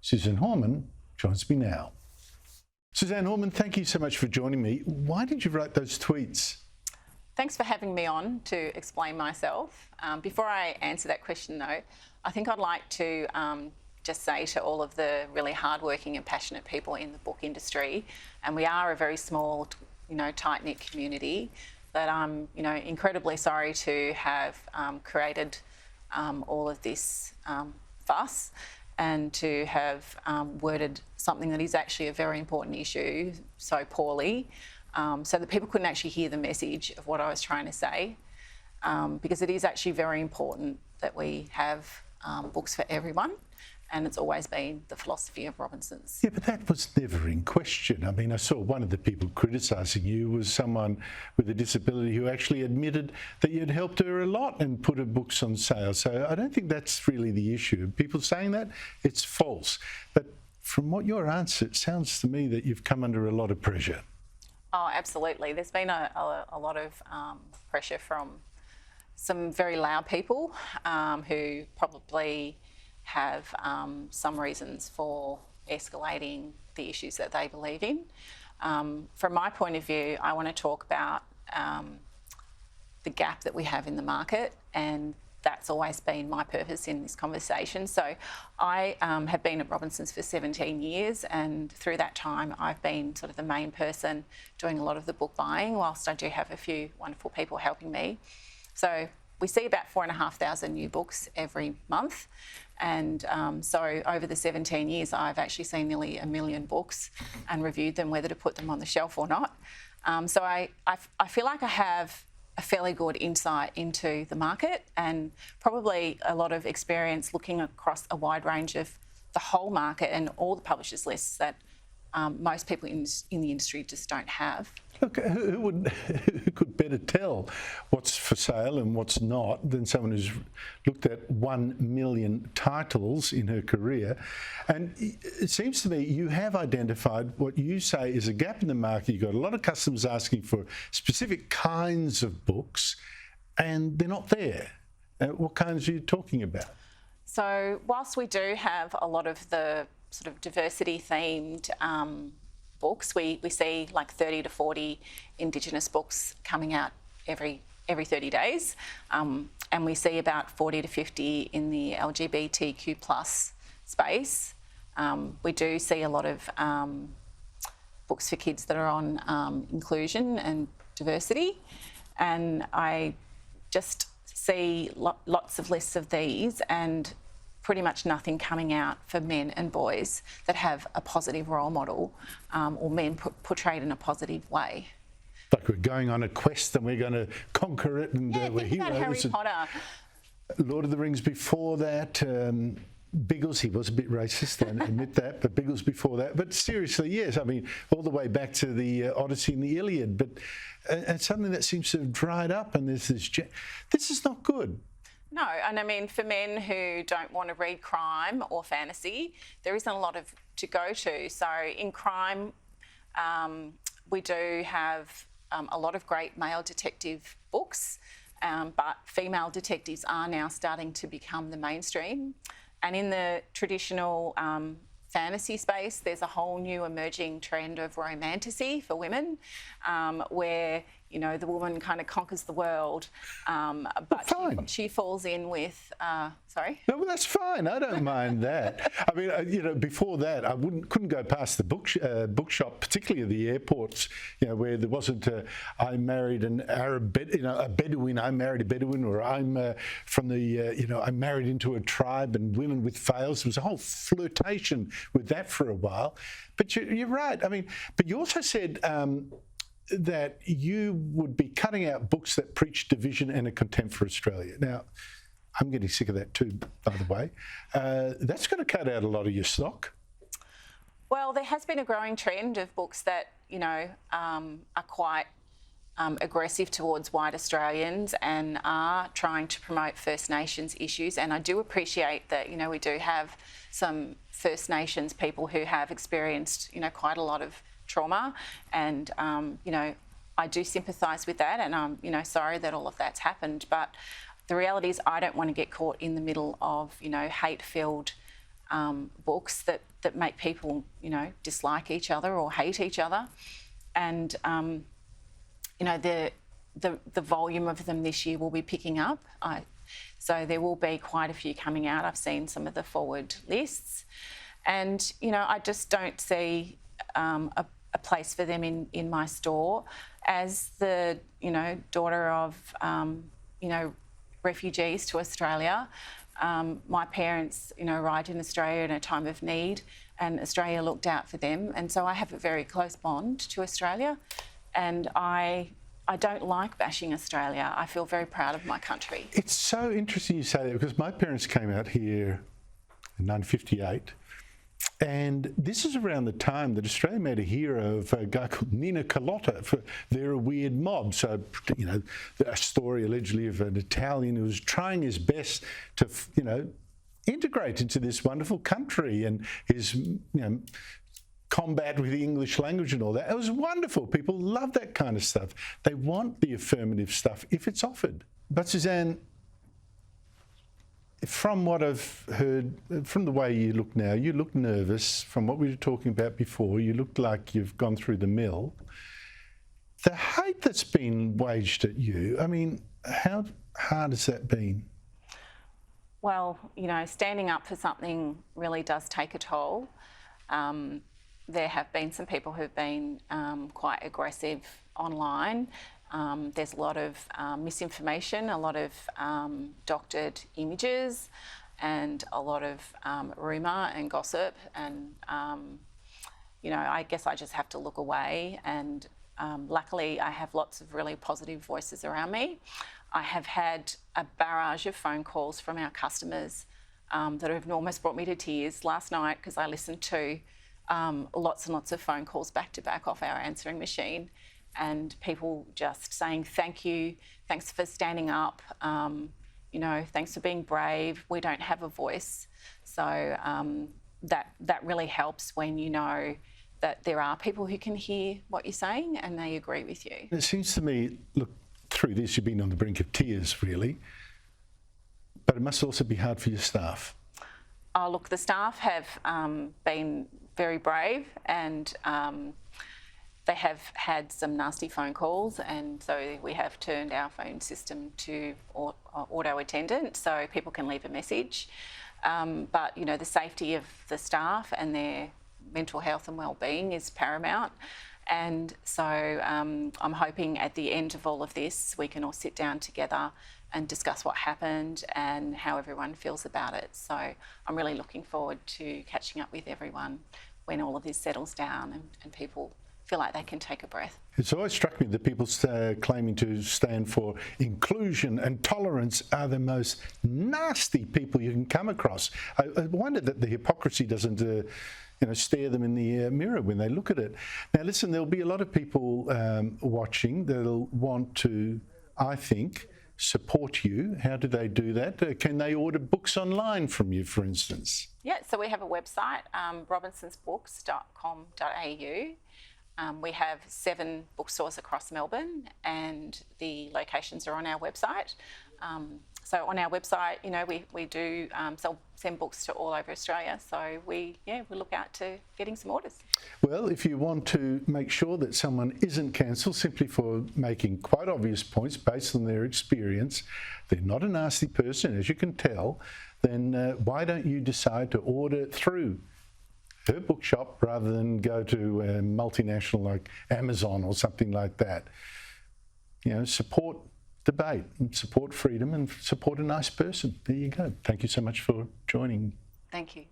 Suzanne Horman joins me now. Suzanne Horman, thank you so much for joining me. Why did you write those tweets? Thanks for having me on to explain myself. Before I answer that question though, I think I'd like to just say to all of the really hardworking and passionate people in the book industry, and we are a very small, tight-knit community, that I'm, incredibly sorry to have created all of this fuss and to have worded something that is actually a very important issue so poorly, so that people couldn't actually hear the message of what I was trying to say, because it is actually very important that we have books for everyone, and it's always been the philosophy of Robinsons. Yeah, but that was never in question. I mean, I saw one of the people criticising you was someone with a disability who actually admitted that you'd helped her a lot and put her books on sale. So I don't think that's really the issue. People saying that, it's false. But from what your answer, it sounds to me that you've come under a lot of pressure. Oh, absolutely. There's been a lot of pressure from some very loud people who probably have some reasons for escalating the issues that they believe in. From my point of view, I want to talk about the gap that we have in the market, and that's always been my purpose in this conversation. So I have been at Robinsons for 17 years, and through that time I've been sort of the main person doing a lot of the book buying, whilst I do have a few wonderful people helping me. So we see about 4,500 new books every month, and so over the 17 years I've actually seen nearly 1 million books and reviewed them, whether to put them on the shelf or not. So I feel like I have a fairly good insight into the market and probably a lot of experience looking across a wide range of the whole market and all the publishers lists that most people in the industry just don't have. Look, who could better tell what's for sale and what's not than someone who's looked at 1 million titles in her career? And it seems to me you have identified what you say is a gap in the market. You've got a lot of customers asking for specific kinds of books, and they're not there. What kinds are you talking about? So whilst we do have a lot of the sort of diversity themed books, we see like 30 to 40 Indigenous books coming out every 30 days, and we see about 40 to 50 in the LGBTQ plus space. We do see a lot of books for kids that are on inclusion and diversity, and I just see lots of lists of these and pretty much nothing coming out for men and boys that have a positive role model, or men portrayed in a positive way. Like we're going on a quest and we're going to conquer it, and we're think heroes. about Harry Potter. Lord of the Rings before that. Biggles, he was a bit racist, I admit that, but Biggles before that. But seriously, yes, I mean, all the way back to the Odyssey and the Iliad. But and something that seems to have dried up, and there's this. This is not good. No, and I mean, for men who don't want to read crime or fantasy, there isn't a lot to go to. So in crime, we do have a lot of great male detective books, but female detectives are now starting to become the mainstream. And in the traditional fantasy space, there's a whole new emerging trend of romantasy for women, where the woman kind of conquers the world, but she falls in with. Sorry. No, well, that's fine. I don't mind that. I mean, before that, I couldn't go past the bookshop, particularly at the airports, where there wasn't I married an Arab, a Bedouin. I married a Bedouin, or I'm from the, I'm married into a tribe, and women with veils. There was a whole flirtation with that for a while. But you're right. I mean, but you also said. That you would be cutting out books that preach division and a contempt for Australia. Now, I'm getting sick of that too, by the way. That's going to cut out a lot of your stock. Well, there has been a growing trend of books that, are quite aggressive towards white Australians and are trying to promote First Nations issues. And I do appreciate that, we do have some First Nations people who have experienced, quite a lot of trauma, and I do sympathise with that, and I'm sorry that all of that's happened, but the reality is I don't want to get caught in the middle of hate-filled books that make people, dislike each other or hate each other. And, the volume of them this year will be picking up. So there will be quite a few coming out. I've seen some of the forward lists. And, I just don't see a place for them in my store. As the, daughter of, refugees to Australia, my parents, arrived in Australia in a time of need, and Australia looked out for them. And so I have a very close bond to Australia, and I don't like bashing Australia. I feel very proud of my country. It's so interesting you say that, because my parents came out here in 1958, and this is around the time that Australia made a hero of a guy called Nina Carlotta for They're a Weird Mob. So, a story allegedly of an Italian who was trying his best to, integrate into this wonderful country, and his, combat with the English language and all that. It was wonderful. People love that kind of stuff. They want the affirmative stuff if it's offered. But Suzanne, from what I've heard, from the way you look now, you look nervous. From what we were talking about before, you look like you've gone through the mill. The hate that's been waged at you, I mean, how hard has that been? Well, standing up for something really does take a toll. There have been some people who've been quite aggressive online. There's a lot of misinformation, a lot of doctored images, and a lot of rumour and gossip. And, I guess I just have to look away. And luckily, I have lots of really positive voices around me. I have had a barrage of phone calls from our customers that have almost brought me to tears last night, because I listened to lots and lots of phone calls back to back off our answering machine, and people just saying thank you, thanks for standing up, thanks for being brave. We don't have a voice. So that really helps when you know that there are people who can hear what you're saying and they agree with you. It seems to me, look, through this you've been on the brink of tears, really, but it must also be hard for your staff. Oh, look, the staff have been very brave, and they have had some nasty phone calls, and so we have turned our phone system to auto attendant so people can leave a message. But, the safety of the staff and their mental health and well-being is paramount. And so I'm hoping at the end of all of this, we can all sit down together and discuss what happened and how everyone feels about it. So I'm really looking forward to catching up with everyone when all of this settles down and people feel like they can take a breath. It's always struck me that people claiming to stand for inclusion and tolerance are the most nasty people you can come across. I wonder that the hypocrisy doesn't stare them in the mirror when they look at it. Now listen, there'll be a lot of people watching that'll want to, I think, support you. How do they do that? Can they order books online from you, for instance? Yeah, so we have a website, robinsonsbooks.com.au. We have 7 bookstores across Melbourne, and the locations are on our website. So on our website, we do send books to all over Australia. So we look out to getting some orders. Well, if you want to make sure that someone isn't cancelled simply for making quite obvious points based on their experience, they're not a nasty person, as you can tell, then why don't you decide to order through her bookshop rather than go to a multinational like Amazon or something like that? Support debate and support freedom and support a nice person. There you go. Thank you so much for joining. Thank you.